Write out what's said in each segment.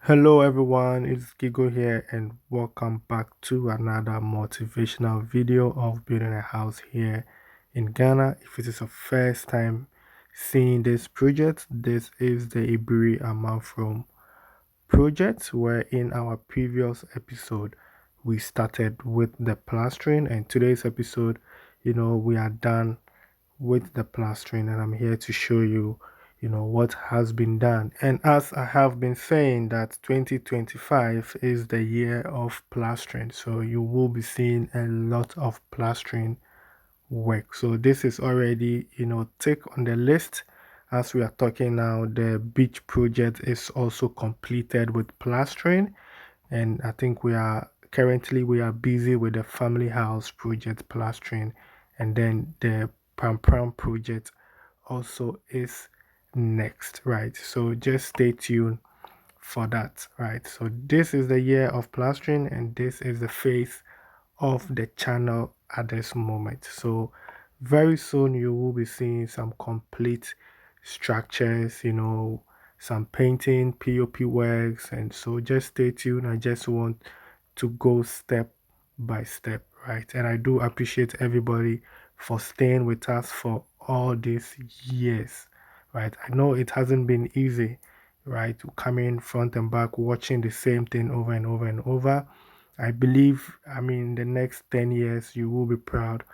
Hello everyone, it's Gigo here and welcome back to another motivational video of building a house here in Ghana. If it is your first time seeing this project, this is the Aburi Amanfrom project where in our previous episode we started with the plastering, and today's episode, we are done with the plastering, and I'm here to show you what has been done. And as I have been saying, that 2025 is the year of plastering, so you will be seeing a lot of plastering work. So this is already tick on the list. As we are talking now, the beach project is also completed with plastering, and I think we are busy with the family house project plastering, and then the Pram project also is next, right? So just stay tuned for that, right? So this is the year of plastering, and this is the face of the channel at this moment. So very soon you will be seeing some complete structures, some painting, POP works, and so just stay tuned. I just want to go step by step, right? And I do appreciate everybody for staying with us for all these years, right? I know it hasn't been easy, right? Coming front and back, watching the same thing over and over and over. I believe, the next 10 years, you will be proud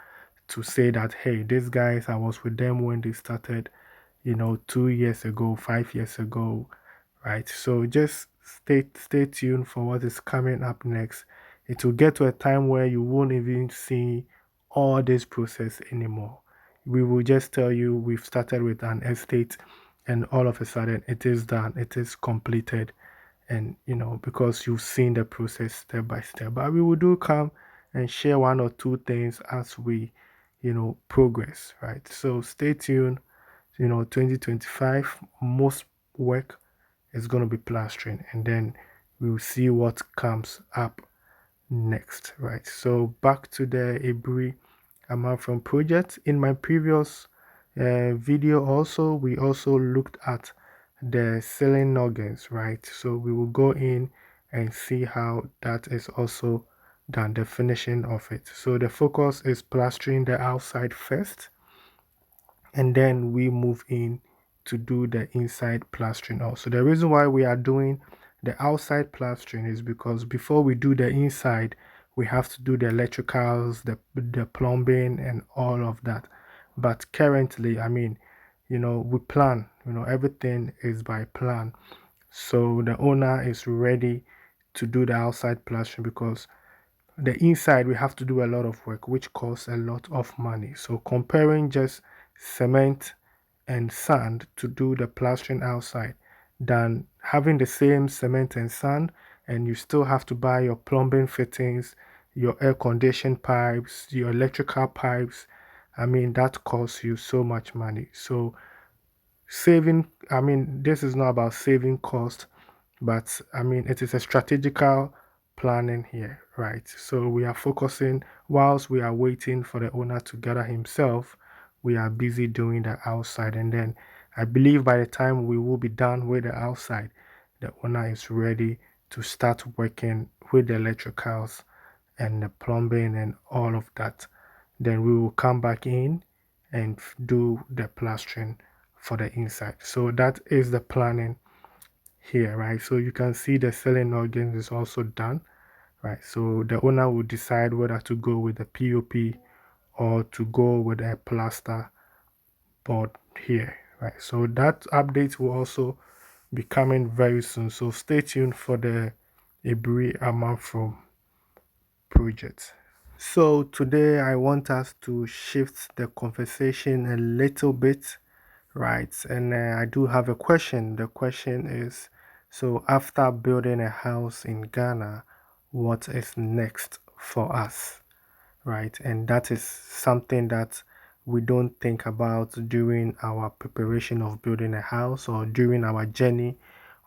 to say that, hey, these guys, I was with them when they started, 2 years ago, 5 years ago, right? So just stay tuned for what is coming up next. It will get to a time where you won't even see all this process anymore. We will just tell you we've started with an estate, and all of a sudden it is done, it is completed, and because you've seen the process step by step. But we will do come and share one or two things as we progress, right? So stay tuned. 2025, most work is going to be plastering, and then we'll see what comes up next, right? So back to the Aburi Amanfrom project. In my previous video also, we also looked at the ceiling noggins, right? So we will go in and see how that is also done, the finishing of it. So the focus is plastering the outside first, and then we move in to do the inside plastering also. The reason why we are doing the outside plastering is because before we do the inside, we have to do the electricals, the plumbing, and all of that. But currently, we plan, everything is by plan. So the owner is ready to do the outside plastering, because the inside we have to do a lot of work which costs a lot of money. So comparing just cement and sand to do the plastering outside, than having the same cement and sand, and you still have to buy your plumbing fittings, your air condition pipes, your electrical pipes, that costs you so much money. So saving, this is not about saving cost, but it is a strategical planning here, right? So we are focusing, whilst we are waiting for the owner to gather himself, we are busy doing the outside. And then I believe by the time we will be done with the outside, the owner is ready to start working with the electricals and the plumbing and all of that. Then we will come back in and do the plastering for the inside. So that is the planning here, right? So you can see the ceiling organs is also done, right? So the owner will decide whether to go with the POP or to go with a plaster board here, right? So that update will also be coming very soon. So stay tuned for the Aburi Amanfrom project. So today I want us to shift the conversation a little bit, right? And I do have a question. The question is, so after building a house in Ghana, what is next for us, right? And that is something that we don't think about during our preparation of building a house or during our journey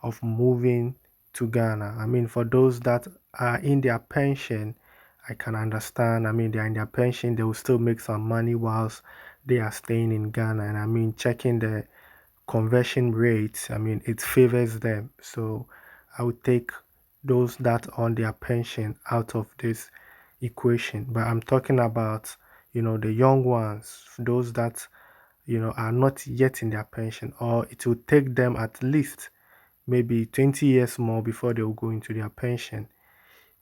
of moving to Ghana. For those that are in their pension, I can understand. They're in their pension, they will still make some money whilst they are staying in Ghana. And checking the conversion rates, it favors them. So I would take those that on their pension out of this equation. But I'm talking about, the young ones, those that, are not yet in their pension, or it will take them at least maybe 20 years more before they will go into their pension.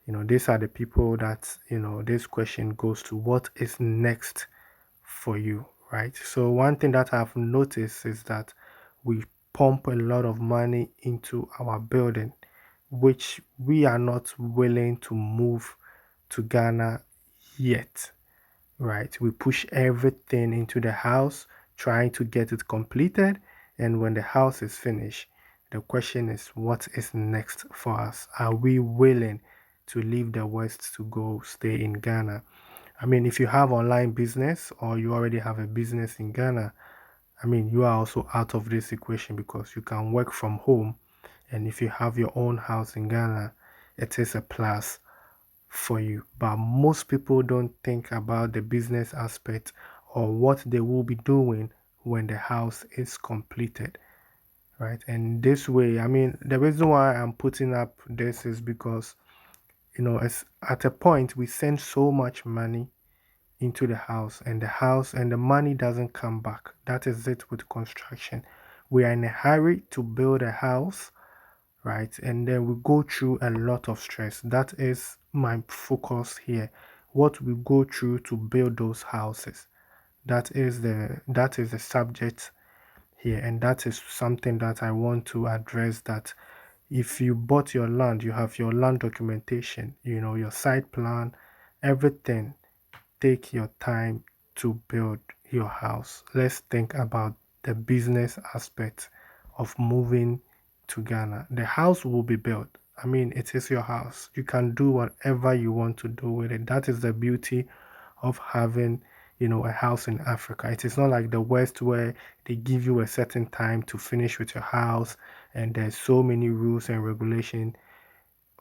These are the people that, this question goes to: what is next for you, right? So one thing that I've noticed is that we pump a lot of money into our building, which we are not willing to move to Ghana yet, right? We push everything into the house, trying to get it completed. And when the house is finished, the question is, what is next for us? Are we willing to leave the West to go stay in Ghana? I mean, if you have online business or you already have a business in Ghana, I mean, you are also out of this equation because you can work from home. And if you have your own house in Ghana, it is a plus for you. But most people don't think about the business aspect or what they will be doing when the house is completed, right? And this way, I mean, the reason why I'm putting up this is because, as at a point we send so much money into the house and the money doesn't come back. That is it with construction. We are in a hurry to build a house, right? And then we go through a lot of stress. That is my focus here. What we go through to build those houses. That is the subject here, and that is something that I want to address. That if you bought your land, you have your land documentation, your site plan, everything. Take your time to build your house. Let's think about the business aspect of moving to Ghana. The house will be built. I mean, it is your house. You can do whatever you want to do with it. That is the beauty of having, a house in Africa. It is not like the West where they give you a certain time to finish with your house and there's so many rules and regulations.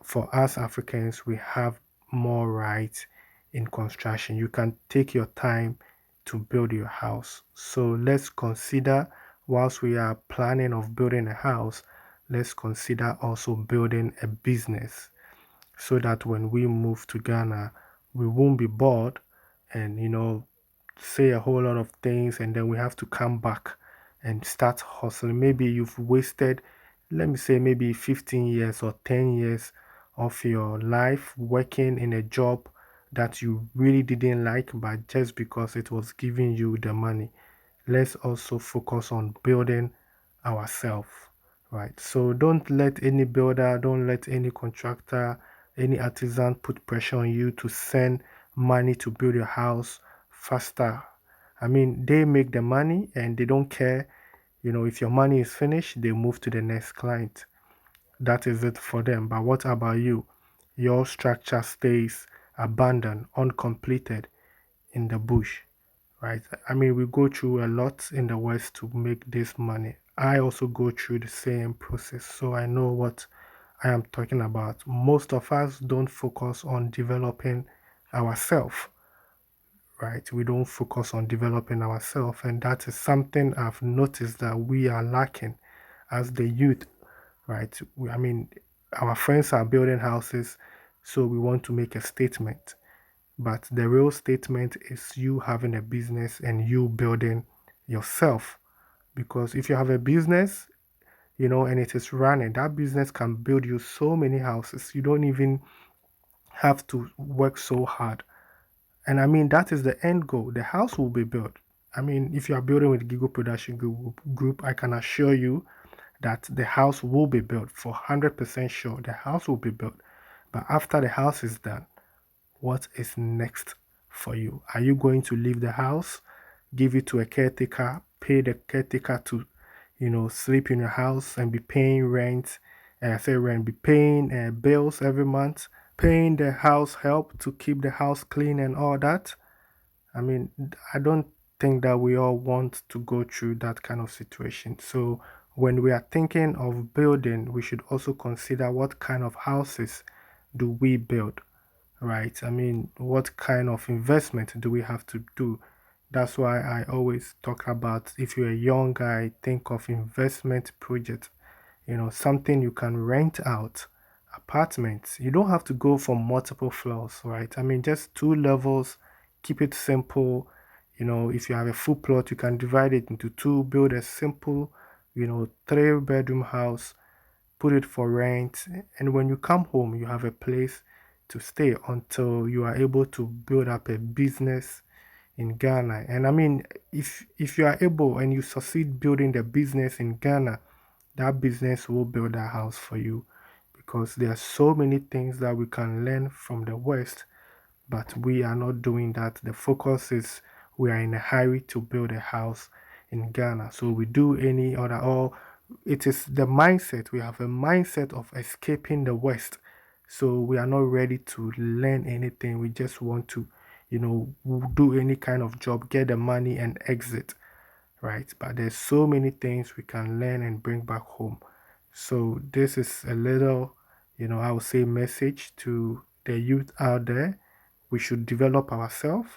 For us Africans, we have more rights in construction. You can take your time to build your house. So let's consider, whilst we are planning of building a house, let's consider also building a business so that when we move to Ghana, we won't be bored and, say a whole lot of things and then we have to come back and start hustling. Maybe you've wasted, let me say, maybe 15 years or 10 years of your life working in a job that you really didn't like, but just because it was giving you the money. Let's also focus on building ourselves, right? So don't let any builder, don't let any contractor, any artisan put pressure on you to send money to build your house faster. I mean, they make the money and they don't care. If your money is finished, they move to the next client. That is it for them. But what about you? Your structure stays abandoned, uncompleted in the bush, right? I mean, we go through a lot in the West to make this money. I also go through the same process, so I know what I am talking about. Most of us don't focus on developing ourselves, right? We don't focus on developing ourselves, and that is something I've noticed that we are lacking as the youth, right? I mean, our friends are building houses, so we want to make a statement. But the real statement is you having a business and you building yourself. Because if you have a business, and it is running, that business can build you so many houses. You don't even have to work so hard. And I mean, that is the end goal. The house will be built. I mean, if you are building with Gigo Production Group, I can assure you that the house will be built for 100% sure. The house will be built. But after the house is done, what is next for you? Are you going to leave the house, give it to a caretaker, pay the caretaker to, sleep in your house and be paying rent? I say rent, be paying bills every month, paying the house help to keep the house clean and all that. I mean, I don't think that we all want to go through that kind of situation. So when we are thinking of building, we should also consider what kind of houses do we build, right? I mean, what kind of investment do we have to do? That's why I always talk about, if you're a young guy, think of investment projects. something you can rent out. Apartments, you don't have to go for multiple floors, right? I mean, just 2 levels, keep it simple. If you have a full plot, you can divide it into two, build a simple, 3 bedroom house, put it for rent, and when you come home, you have a place to stay until you are able to build up a business in Ghana. And I mean, if you are able and you succeed building the business in Ghana, that business will build a house for you, because there are so many things that we can learn from the West, but we are not doing that. The focus is we are in a hurry to build a house in Ghana. So we do any other, or it is the mindset. We have a mindset of escaping the West. So we are not ready to learn anything. We just want to, do any kind of job, get the money and exit, right? But there's so many things we can learn and bring back home. So this is a little, I would say message to the youth out there. We should develop ourselves,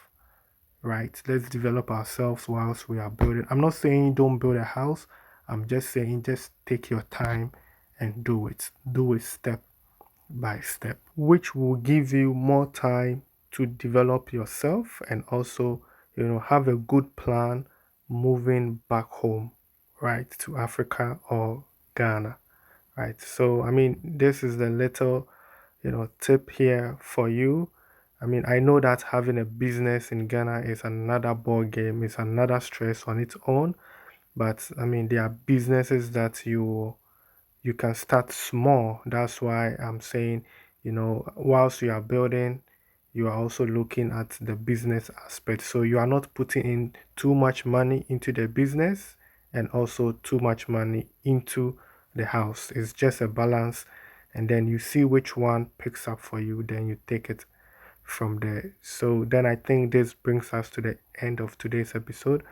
right? Let's develop ourselves whilst we are building. I'm not saying don't build a house. I'm just saying just take your time and do it. Do it step by step, which will give you more time to develop yourself and also, have a good plan moving back home, right, to Africa or Ghana, right? So, I mean, this is the little, tip here for you. I mean, I know that having a business in Ghana is another ball game, it's another stress on its own, but I mean, there are businesses that you can start small. That's why I'm saying, whilst you are building, you are also looking at the business aspect. So you are not putting in too much money into the business and also too much money into the house. It's just a balance. And then you see which one picks up for you, then you take it from there. So then I think this brings us to the end of today's episode.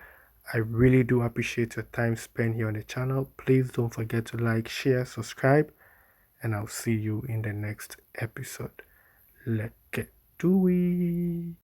I really do appreciate your time spent here on the channel. Please don't forget to like, share, subscribe, and I'll see you in the next episode. Let's get to it.